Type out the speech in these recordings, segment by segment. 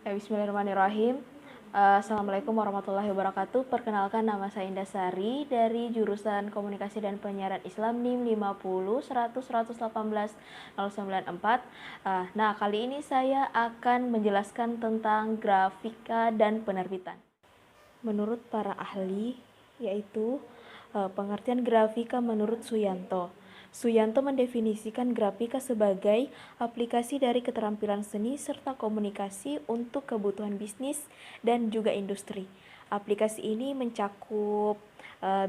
Bismillahirrahmanirrahim. Assalamualaikum warahmatullahi wabarakatuh. Perkenalkan, nama saya Indah Sari dari jurusan Komunikasi dan Penyiaran Islam NIM 50 100 118 094. Nah, kali ini saya akan menjelaskan tentang grafika dan penerbitan. Menurut para ahli, yaitu pengertian grafika menurut Suyanto. Suyanto mendefinisikan grafika sebagai aplikasi dari keterampilan seni serta komunikasi untuk kebutuhan bisnis dan juga industri. Aplikasi ini mencakup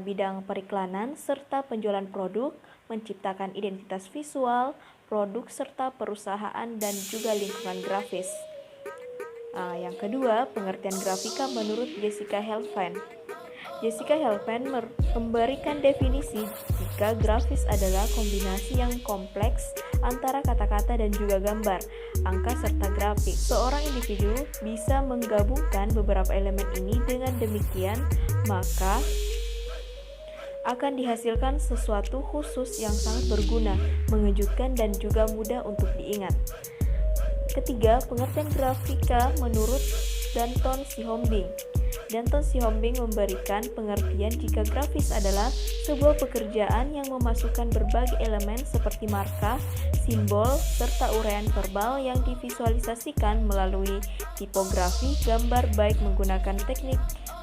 bidang periklanan serta penjualan produk, menciptakan identitas visual, produk serta perusahaan dan juga lingkungan grafis. Yang kedua, pengertian grafika menurut Jessica Helfand. Jessica Helfand memberikan definisi jika grafis adalah kombinasi yang kompleks antara kata-kata dan juga gambar, angka serta grafik. Seorang individu bisa menggabungkan beberapa elemen ini, dengan demikian maka akan dihasilkan sesuatu khusus yang sangat berguna, mengejutkan dan juga mudah untuk diingat. Ketiga, pengertian grafika menurut Danton Sihombing. Danton Sihombing memberikan pengertian jika grafis adalah sebuah pekerjaan yang memasukkan berbagai elemen seperti marka, simbol, serta uraian verbal yang divisualisasikan melalui tipografi gambar, baik menggunakan teknik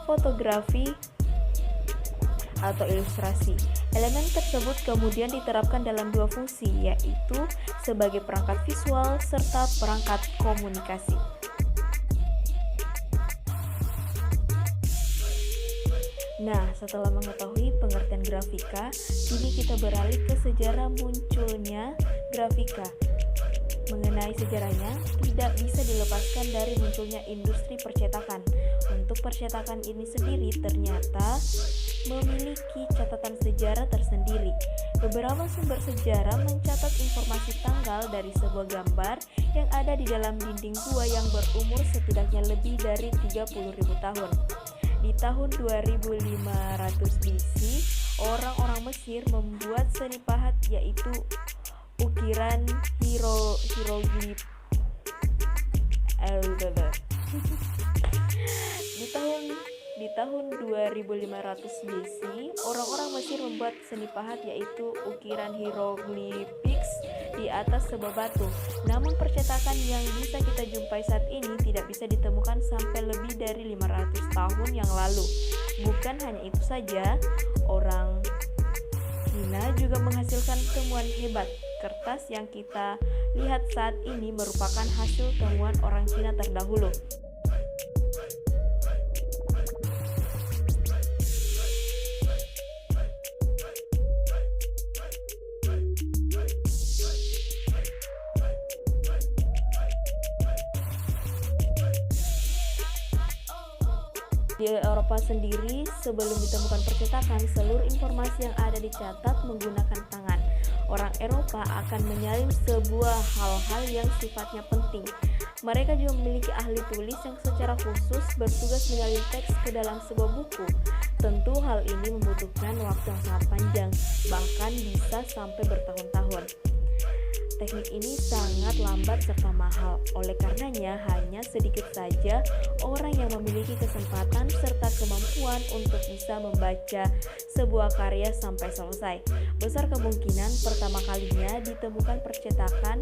fotografi atau ilustrasi. Elemen tersebut kemudian diterapkan dalam dua fungsi, yaitu sebagai perangkat visual serta perangkat komunikasi. Nah, setelah mengetahui pengertian grafika, kini kita beralih ke sejarah munculnya grafika. Mengenai sejarahnya, tidak bisa dilepaskan dari munculnya industri percetakan. Untuk percetakan ini sendiri ternyata memiliki catatan sejarah tersendiri. Beberapa sumber sejarah mencatat informasi tanggal dari sebuah gambar yang ada di dalam dinding gua yang berumur setidaknya lebih dari 30.000 tahun. Di tahun 2500 BC, orang-orang Mesir membuat seni pahat, yaitu ukiran hieroglif. Di tahun 2500 BC, orang-orang Mesir membuat seni pahat, yaitu ukiran hieroglifix di atas sebuah batu. Namun percetakan yang bisa kita jumpai saat ini tidak bisa ditemukan sampai lebih dari 500 tahun yang lalu. Bukan hanya itu saja, orang Cina juga menghasilkan temuan hebat. Kertas yang kita lihat saat ini merupakan hasil temuan orang Cina terdahulu. Di Eropa sendiri, sebelum ditemukan percetakan, seluruh informasi yang ada dicatat menggunakan tangan. Orang Eropa akan menyalin sebuah hal-hal yang sifatnya penting. Mereka juga memiliki ahli tulis yang secara khusus bertugas menyalin teks ke dalam sebuah buku. Tentu hal ini membutuhkan waktu yang sangat panjang, bahkan bisa sampai bertahun-tahun. Teknik ini sangat lambat serta mahal. Oleh karenanya, hanya sedikit saja orang yang memiliki kesempatan serta kemampuan untuk bisa membaca sebuah karya sampai selesai. Besar kemungkinan pertama kalinya ditemukan percetakan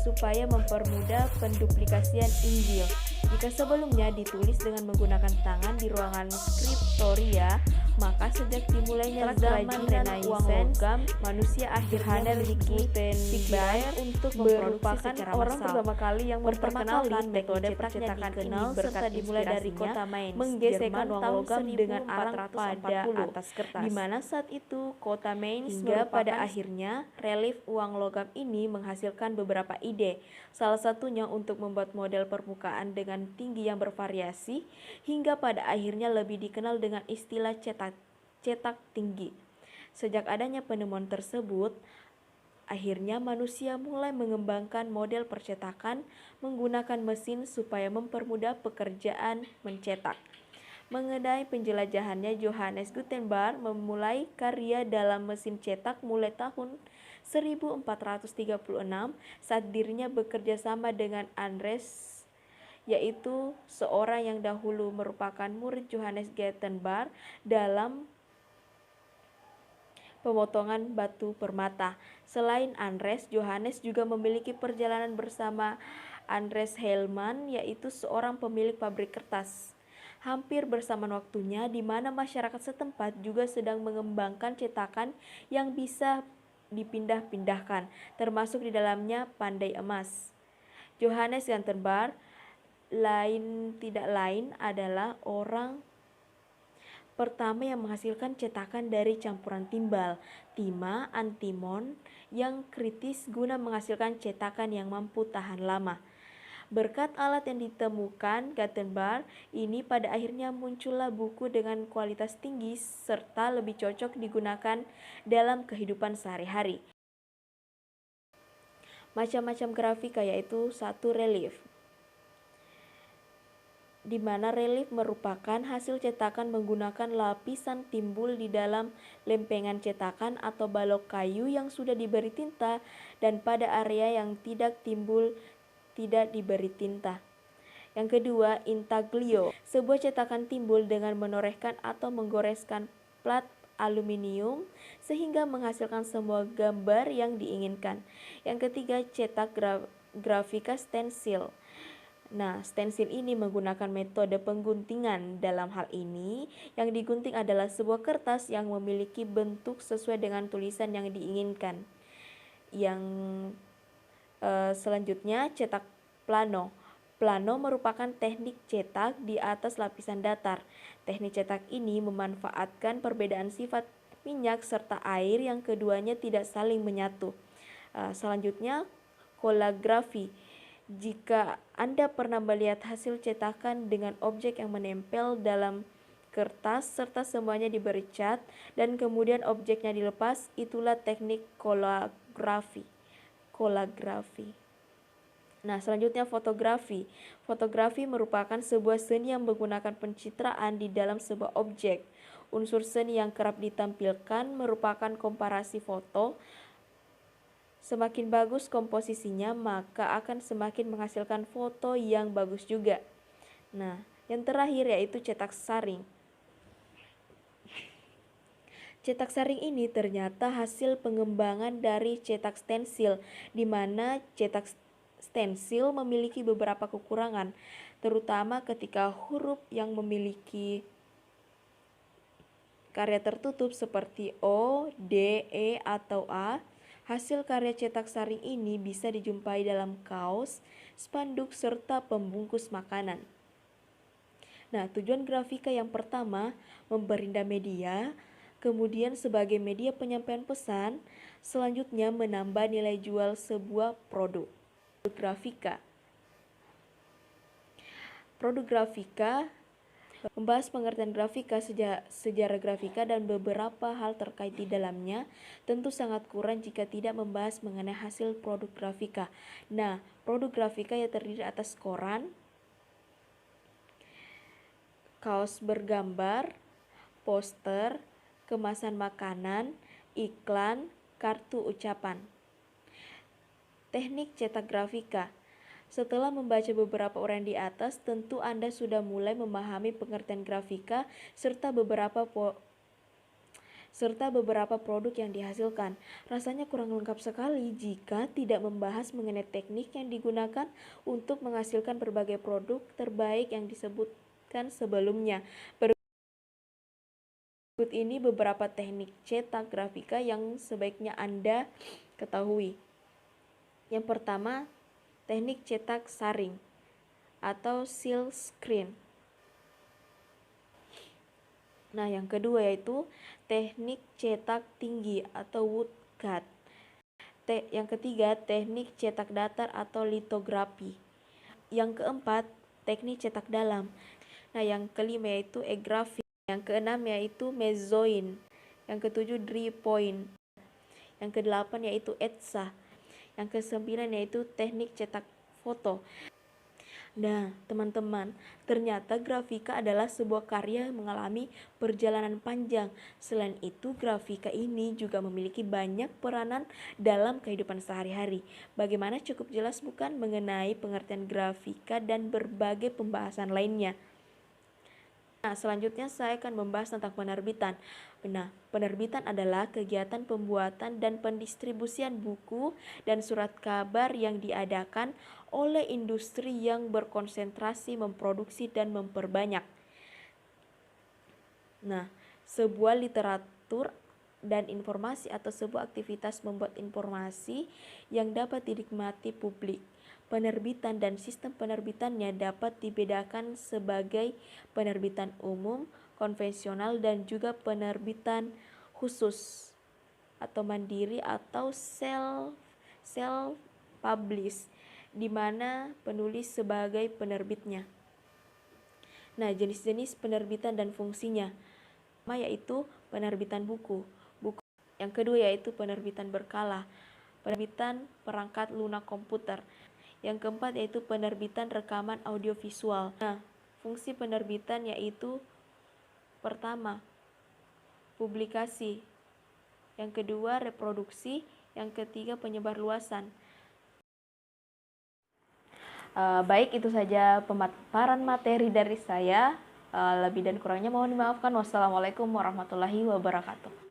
supaya mempermudah penduplikasian Injil. Jika sebelumnya ditulis dengan menggunakan tangan di ruangan skriptoria, maka sejak dimulainya zaman Renaissance, manusia akhirnya memiliki Gutenberg untuk memproduksi secara orang pertama kali yang memperkenalkan metode percetakan ini, serta dimulai dari kota Mainz, menggesekkan uang logam dengan arang pada atas kertas, di mana saat itu kota Mainz hingga pada akhirnya relief uang logam ini menghasilkan beberapa ide, salah satunya untuk membuat model permukaan dengan tinggi yang bervariasi, hingga pada akhirnya lebih dikenal dengan istilah cetak tinggi. Sejak adanya penemuan tersebut, akhirnya manusia mulai mengembangkan model percetakan menggunakan mesin supaya mempermudah pekerjaan mencetak. Mengenai penjelajahannya, Johannes Gutenberg memulai karya dalam mesin cetak mulai tahun 1436 saat dirinya bekerja sama dengan Andres yaitu seorang yang dahulu merupakan murid Johannes Gutenberg dalam pemotongan batu permata. Selain Andres, Johannes juga memiliki perjalanan bersama Andres Hellman, yaitu seorang pemilik pabrik kertas. Hampir bersamaan waktunya, di mana masyarakat setempat juga sedang mengembangkan cetakan yang bisa dipindah-pindahkan, termasuk di dalamnya pandai emas. Johannes Gutenberg tidak lain adalah orang pertama yang menghasilkan cetakan dari campuran timbal, timah, antimon yang kritis guna menghasilkan cetakan yang mampu tahan lama. Berkat alat yang ditemukan Gutenberg ini, pada akhirnya muncullah buku dengan kualitas tinggi serta lebih cocok digunakan dalam kehidupan sehari-hari. Macam-macam grafika, yaitu satu relief, di mana relief merupakan hasil cetakan menggunakan lapisan timbul di dalam lempengan cetakan atau balok kayu yang sudah diberi tinta, dan pada area yang tidak timbul tidak diberi tinta. Yang kedua, intaglio, sebuah cetakan timbul dengan menorehkan atau menggoreskan plat aluminium sehingga menghasilkan semua gambar yang diinginkan. Yang ketiga, cetak grafika stensil. Nah, stensil ini menggunakan metode pengguntingan. Dalam hal ini, yang digunting adalah sebuah kertas yang memiliki bentuk sesuai dengan tulisan yang diinginkan. Yang selanjutnya, cetak plano. Plano merupakan teknik cetak di atas lapisan datar. Teknik cetak ini memanfaatkan perbedaan sifat minyak serta air yang keduanya tidak saling menyatu. Selanjutnya, kolagrafi. Jika Anda pernah melihat hasil cetakan dengan objek yang menempel dalam kertas serta semuanya diberi cat dan kemudian objeknya dilepas, itulah teknik kolagrafi. Nah, selanjutnya fotografi. Fotografi merupakan sebuah seni yang menggunakan pencitraan di dalam sebuah objek. Unsur seni yang kerap ditampilkan merupakan komparasi foto. Semakin bagus komposisinya, maka akan semakin menghasilkan foto yang bagus juga. Nah, yang terakhir yaitu cetak saring. Cetak saring ini ternyata hasil pengembangan dari cetak stensil, di mana cetak stensil memiliki beberapa kekurangan, terutama ketika huruf yang memiliki karya tertutup seperti O, D, E, atau A. Hasil karya cetak saring ini bisa dijumpai dalam kaos, spanduk, serta pembungkus makanan. Nah, tujuan grafika yang pertama, memperindah media, kemudian sebagai media penyampaian pesan, selanjutnya menambah nilai jual sebuah produk. Produk grafika membahas pengertian grafika, sejarah grafika, dan beberapa hal terkait di dalamnya. Tentu sangat kurang jika tidak membahas mengenai hasil produk grafika. Nah, produk grafika yang terdiri atas koran, kaos bergambar, poster, kemasan makanan, iklan, kartu ucapan. Teknik cetak grafika. Setelah membaca beberapa uraian di atas, tentu Anda sudah mulai memahami pengertian grafika serta beberapa produk yang dihasilkan. Rasanya kurang lengkap sekali jika tidak membahas mengenai teknik yang digunakan untuk menghasilkan berbagai produk terbaik yang disebutkan sebelumnya. Berikut ini beberapa teknik cetak grafika yang sebaiknya Anda ketahui. Yang pertama, teknik cetak saring atau silk screen. Nah, yang kedua yaitu teknik cetak tinggi atau woodcut. Yang ketiga, teknik cetak datar atau litografi. Yang keempat, teknik cetak dalam. Nah, yang kelima yaitu egrafi. Yang keenam yaitu mezzoin. Yang ketujuh, dry point. Yang kedelapan yaitu etsa. Yang kesembilan yaitu teknik cetak foto. Nah, teman-teman, ternyata grafika adalah sebuah karya yang mengalami perjalanan panjang. Selain itu, grafika ini juga memiliki banyak peranan dalam kehidupan sehari-hari. Bagaimana cukup jelas bukan mengenai pengertian grafika dan berbagai pembahasan lainnya. Nah, selanjutnya saya akan membahas tentang penerbitan. Nah, penerbitan adalah kegiatan pembuatan dan pendistribusian buku dan surat kabar yang diadakan oleh industri yang berkonsentrasi memproduksi dan memperbanyak. Nah, sebuah literatur dan informasi atau sebuah aktivitas membuat informasi yang dapat dinikmati publik. Penerbitan dan sistem penerbitannya dapat dibedakan sebagai penerbitan umum, konvensional, dan juga penerbitan khusus atau mandiri atau self publish, di mana penulis sebagai penerbitnya. Nah, jenis-jenis penerbitan dan fungsinya yaitu penerbitan buku. Yang kedua yaitu penerbitan berkala, penerbitan perangkat lunak komputer. Yang keempat yaitu penerbitan rekaman audiovisual. Nah, fungsi penerbitan yaitu pertama, publikasi. Yang kedua, reproduksi. Yang ketiga, penyebarluasan. Baik, itu saja pemaparan materi dari saya. Lebih dan kurangnya mohon dimaafkan. Wassalamualaikum warahmatullahi wabarakatuh.